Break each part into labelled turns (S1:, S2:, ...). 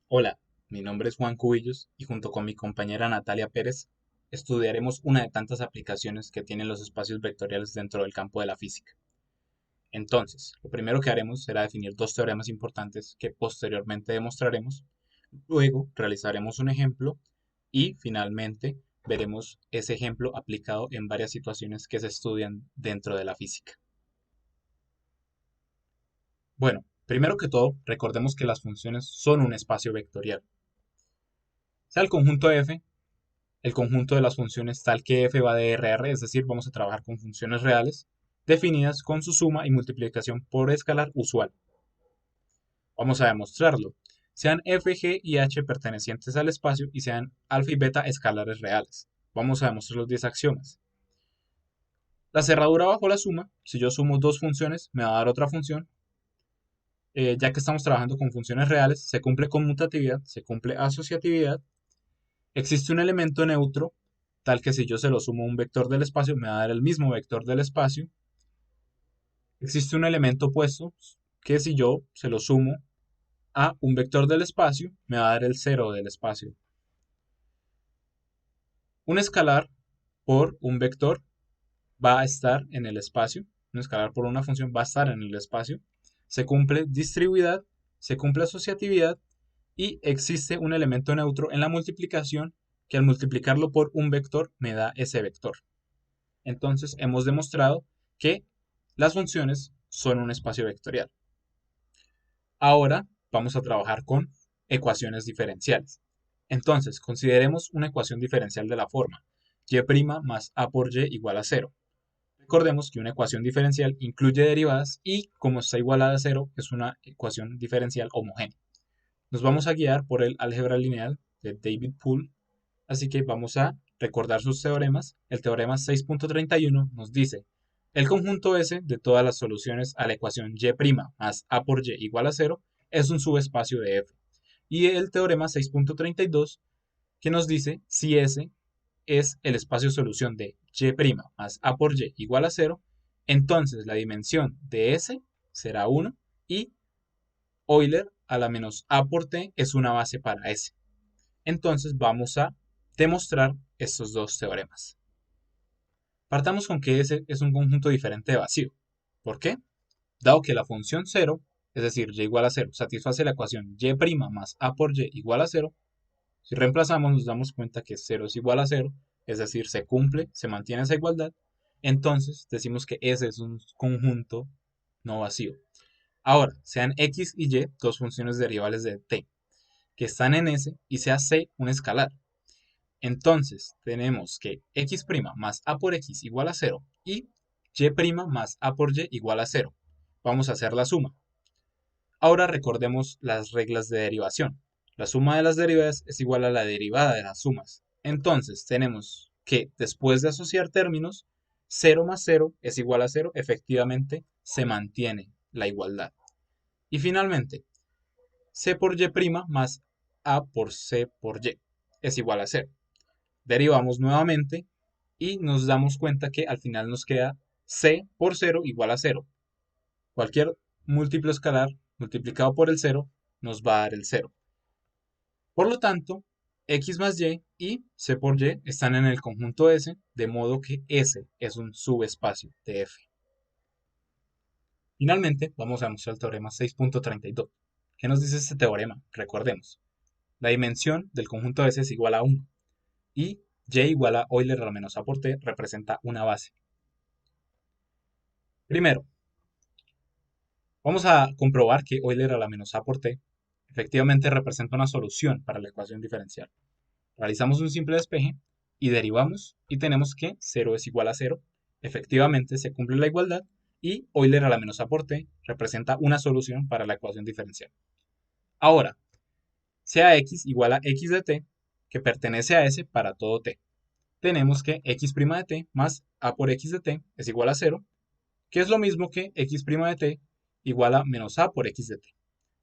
S1: Hola, mi nombre es Juan Cubillos y junto con mi compañera Natalia Pérez estudiaremos una de tantas aplicaciones que tienen los espacios vectoriales dentro del campo de la física. Entonces, lo primero que haremos será definir dos teoremas importantes que posteriormente demostraremos, luego realizaremos un ejemplo y finalmente veremos ese ejemplo aplicado en varias situaciones que se estudian dentro de la física. Bueno, primero que todo, recordemos que las funciones son un espacio vectorial. Sea el conjunto f el conjunto de las funciones tal que f va de R a R, es decir, vamos a trabajar con funciones reales, definidas con su suma y multiplicación por escalar usual. Vamos a demostrarlo. Sean f, g y h pertenecientes al espacio y sean alfa y beta escalares reales. Vamos a demostrar los 10 axiomas. La cerradura bajo la suma, si yo sumo dos funciones, me va a dar otra función. Ya que estamos trabajando con funciones reales, se cumple conmutatividad, se cumple asociatividad. Existe un elemento neutro, tal que si yo se lo sumo a un vector del espacio, me va a dar el mismo vector del espacio. Existe un elemento opuesto, que si yo se lo sumo a un vector del espacio, me va a dar el cero del espacio. Un escalar por un vector va a estar en el espacio. Un escalar por una función va a estar en el espacio. Se cumple distribuidad, se cumple asociatividad y existe un elemento neutro en la multiplicación que al multiplicarlo por un vector me da ese vector. Entonces hemos demostrado que las funciones son un espacio vectorial. Ahora vamos a trabajar con ecuaciones diferenciales. Entonces, consideremos una ecuación diferencial de la forma y' más a por y igual a 0. Recordemos que una ecuación diferencial incluye derivadas y como está igualada a 0 es una ecuación diferencial homogénea. Nos vamos a guiar por el álgebra lineal de David Poole, así que vamos a recordar sus teoremas. El teorema 6.31 nos dice: el conjunto S de todas las soluciones a la ecuación y' más a por y igual a 0 es un subespacio de F. Y el teorema 6.32 que nos dice si S es el espacio solución de y' más a por y igual a 0, entonces la dimensión de S será 1 y Euler a la menos a por t es una base para S. Entonces vamos a demostrar estos dos teoremas. Partamos con que S es un conjunto diferente de vacío. ¿Por qué? Dado que la función 0, es decir, y igual a 0, satisface la ecuación y' más a por y igual a 0, si reemplazamos nos damos cuenta que 0 es igual a 0, es decir, se cumple, se mantiene esa igualdad, entonces decimos que S es un conjunto no vacío. Ahora, sean x y y dos funciones derivables de t, que están en S y sea c un escalar. Entonces, tenemos que x' más a por x igual a 0 y y' más a por y igual a 0. Vamos a hacer la suma. Ahora recordemos las reglas de derivación. La suma de las derivadas es igual a la derivada de las sumas. Entonces, tenemos que después de asociar términos, 0 más 0 es igual a 0. Efectivamente, se mantiene la igualdad. Y finalmente, c por y' más a por c por y es igual a 0. Derivamos nuevamente y nos damos cuenta que al final nos queda c por 0 igual a 0. Cualquier múltiplo escalar multiplicado por el 0 nos va a dar el 0. Por lo tanto, x más y c por y están en el conjunto S, de modo que S es un subespacio de F. Finalmente, vamos a mostrar el teorema 6.32. ¿Qué nos dice este teorema? Recordemos, la dimensión del conjunto S es igual a 1 y y igual a Euler a la menos a por t representa una base. Primero, vamos a comprobar que Euler a la menos a por t efectivamente representa una solución para la ecuación diferencial. Realizamos un simple despeje y derivamos y tenemos que 0 es igual a 0. Efectivamente se cumple la igualdad y Euler a la menos a por t representa una solución para la ecuación diferencial. Ahora, sea x igual a x de t, que pertenece a S para todo t. Tenemos que x' de t más a por x de t es igual a 0, que es lo mismo que x' de t igual a menos a por x de t.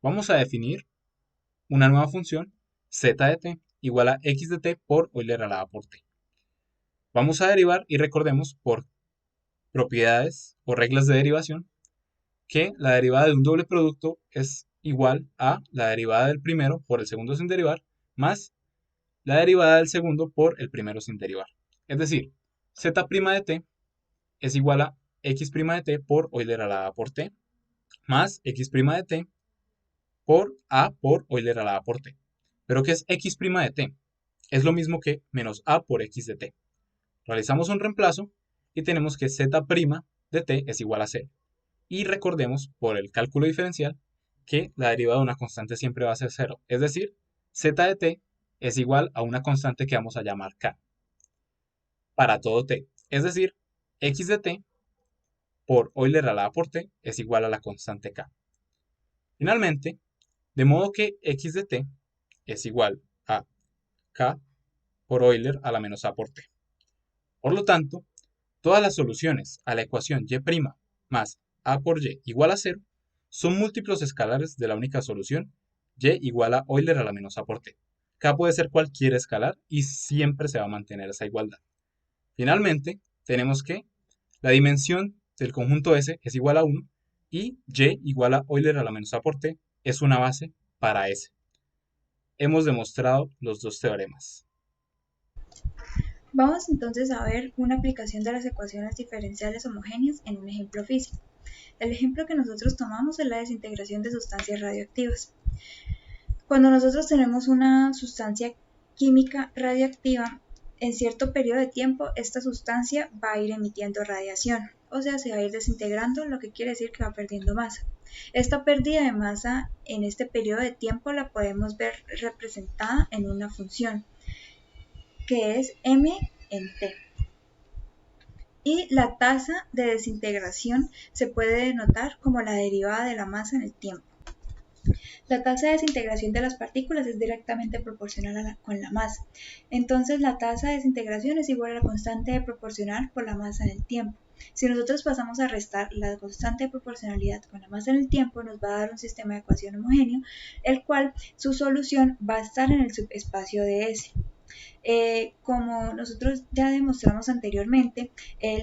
S1: Vamos a definir una nueva función, z de t igual a x de t por Euler a la a por t. Vamos a derivar y recordemos por propiedades o reglas de derivación que la derivada de un doble producto es igual a la derivada del primero por el segundo sin derivar, más la derivada del segundo por el primero sin derivar. Es decir, z' de t es igual a x' de t por Euler a la a por t, más x' de t por a por Euler a la a por t. ¿Pero qué es x' de t? Es lo mismo que menos a por x de t. Realizamos un reemplazo y tenemos que z' de t es igual a 0. Y recordemos, por el cálculo diferencial, que la derivada de una constante siempre va a ser 0. Es decir, z de t es igual a una constante que vamos a llamar k para todo t. Es decir, x de t por Euler a la a por t es igual a la constante k. Finalmente, de modo que x de t es igual a k por Euler a la menos a por t. Por lo tanto, todas las soluciones a la ecuación y' más a por y igual a 0 son múltiplos escalares de la única solución y igual a Euler a la menos a por t. K puede ser cualquier escalar y siempre se va a mantener esa igualdad. Finalmente, tenemos que la dimensión del conjunto S es igual a 1 y y igual a Euler a la menos a por t es una base para S. Hemos demostrado los dos teoremas.
S2: Vamos entonces a ver una aplicación de las ecuaciones diferenciales homogéneas en un ejemplo físico. El ejemplo que nosotros tomamos es la desintegración de sustancias radioactivas. Cuando nosotros tenemos una sustancia química radioactiva, en cierto periodo de tiempo esta sustancia va a ir emitiendo radiación, o sea, se va a ir desintegrando, lo que quiere decir que va perdiendo masa. Esta pérdida de masa en este periodo de tiempo la podemos ver representada en una función, que es m en t. Y la tasa de desintegración se puede denotar como la derivada de la masa en el tiempo. La tasa de desintegración de las partículas es directamente proporcional con la masa. Entonces la tasa de desintegración es igual a la constante de proporcional por la masa en el tiempo. Si nosotros pasamos a restar la constante de proporcionalidad con la masa en el tiempo, nos va a dar un sistema de ecuación homogéneo, el cual su solución va a estar en el subespacio de S. Como nosotros ya demostramos anteriormente,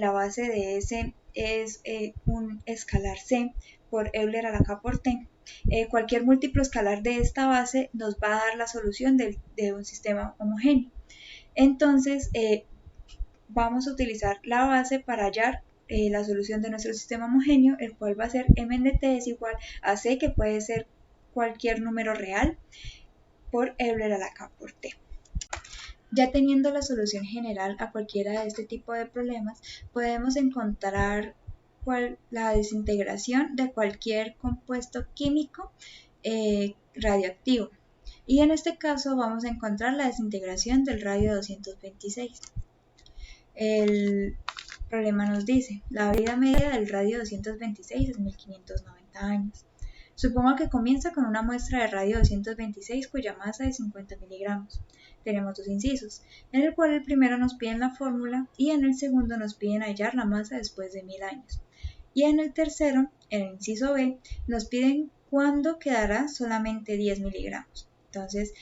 S2: la base de S es un escalar C por Euler a la K por T. Cualquier múltiplo escalar de esta base nos va a dar la solución de un sistema homogéneo. Entonces, vamos a utilizar la base para hallar la solución de nuestro sistema homogéneo, el cual va a ser m de t es igual a c, que puede ser cualquier número real, por Euler a la K por T. Ya teniendo la solución general a cualquiera de este tipo de problemas, podemos encontrar la desintegración de cualquier compuesto químico radioactivo. Y en este caso vamos a encontrar la desintegración del radio 226. El problema nos dice, la vida media del radio 226 es 1590 años. Supongo que comienza con una muestra de radio 226 cuya masa es 50 miligramos. Tenemos dos incisos, en el cual el primero nos piden la fórmula y en el segundo nos piden hallar la masa después de 1000 años. Y en el tercero, en el inciso B, nos piden cuándo quedará solamente 10 miligramos. Entonces,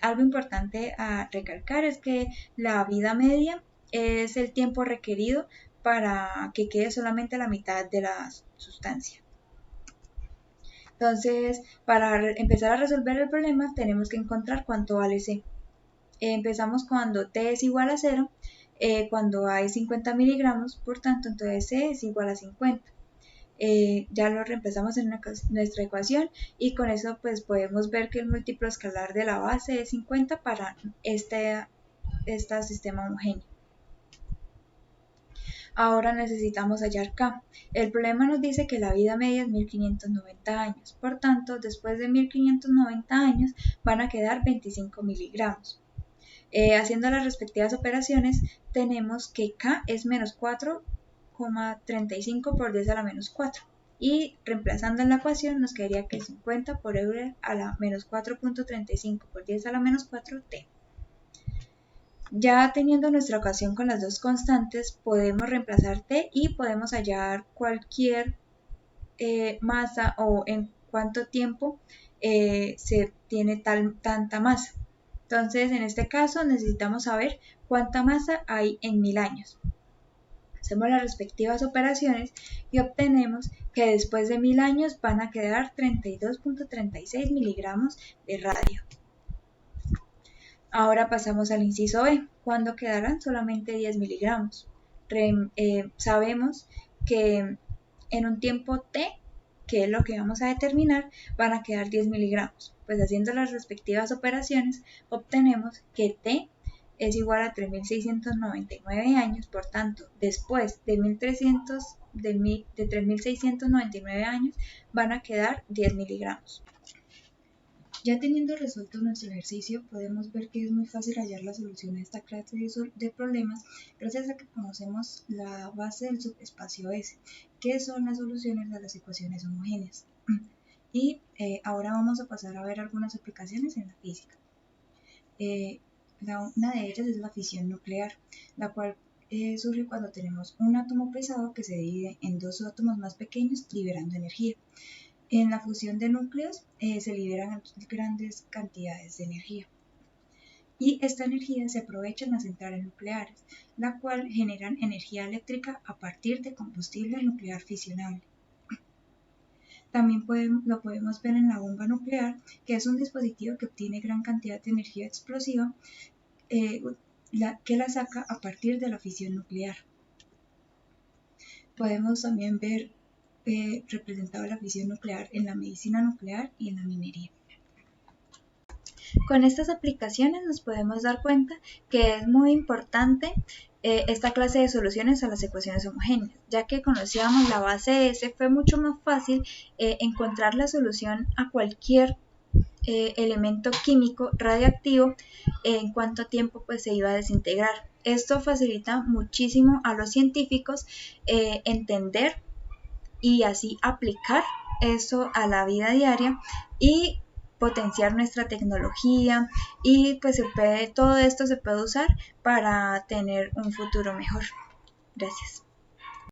S2: algo importante a recalcar es que la vida media es el tiempo requerido para que quede solamente la mitad de la sustancia. Entonces, para empezar a resolver el problema, tenemos que encontrar cuánto vale C. Empezamos cuando T es igual a 0, cuando hay 50 miligramos, por tanto, entonces C es igual a 50. Ya lo reemplazamos en nuestra ecuación y con eso pues podemos ver que el múltiplo escalar de la base es 50 para este sistema homogéneo. Ahora necesitamos hallar K. El problema nos dice que la vida media es 1590 años. Por tanto, después de 1590 años van a quedar 25 miligramos. Haciendo las respectivas operaciones, tenemos que K es menos 4,35 por 10 a la menos 4. Y reemplazando en la ecuación nos quedaría que 50 por Euler a la menos 4.35 por 10 a la menos 4 T. Ya teniendo nuestra ecuación con las dos constantes, podemos reemplazar T y podemos hallar cualquier masa o en cuánto tiempo se tiene tanta masa. Entonces, en este caso necesitamos saber cuánta masa hay en 1000 años. Hacemos las respectivas operaciones y obtenemos que después de 1000 años van a quedar 32.36 miligramos de radio. Ahora pasamos al inciso B, cuando quedarán solamente 10 miligramos. Sabemos que en un tiempo t, que es lo que vamos a determinar, van a quedar 10 miligramos. Pues haciendo las respectivas operaciones, obtenemos que t es igual a 3.699 años, por tanto, después de 3.699 años, van a quedar 10 miligramos. Ya teniendo resuelto nuestro ejercicio, podemos ver que es muy fácil hallar la solución a esta clase de problemas gracias a que conocemos la base del subespacio S, que son las soluciones a las ecuaciones homogéneas. Y ahora vamos a pasar a ver algunas aplicaciones en la física. Una de ellas es la fisión nuclear, la cual surge cuando tenemos un átomo pesado que se divide en dos átomos más pequeños, liberando energía. En la fusión de núcleos se liberan grandes cantidades de energía. Y esta energía se aprovecha en las centrales nucleares, la cual generan energía eléctrica a partir de combustible nuclear fisionable. También lo podemos ver en la bomba nuclear, que es un dispositivo que obtiene gran cantidad de energía explosiva que la saca a partir de la fisión nuclear. Podemos también ver representado la fisión nuclear en la medicina nuclear y en la minería. Con estas aplicaciones nos podemos dar cuenta que es muy importante esta clase de soluciones a las ecuaciones homogéneas, ya que conocíamos la base S, fue mucho más fácil encontrar la solución a cualquier elemento químico radioactivo en cuánto tiempo pues, se iba a desintegrar. Esto facilita muchísimo a los científicos entender y así aplicar eso a la vida diaria y potenciar nuestra tecnología y pues todo esto se puede usar para tener un futuro mejor. Gracias.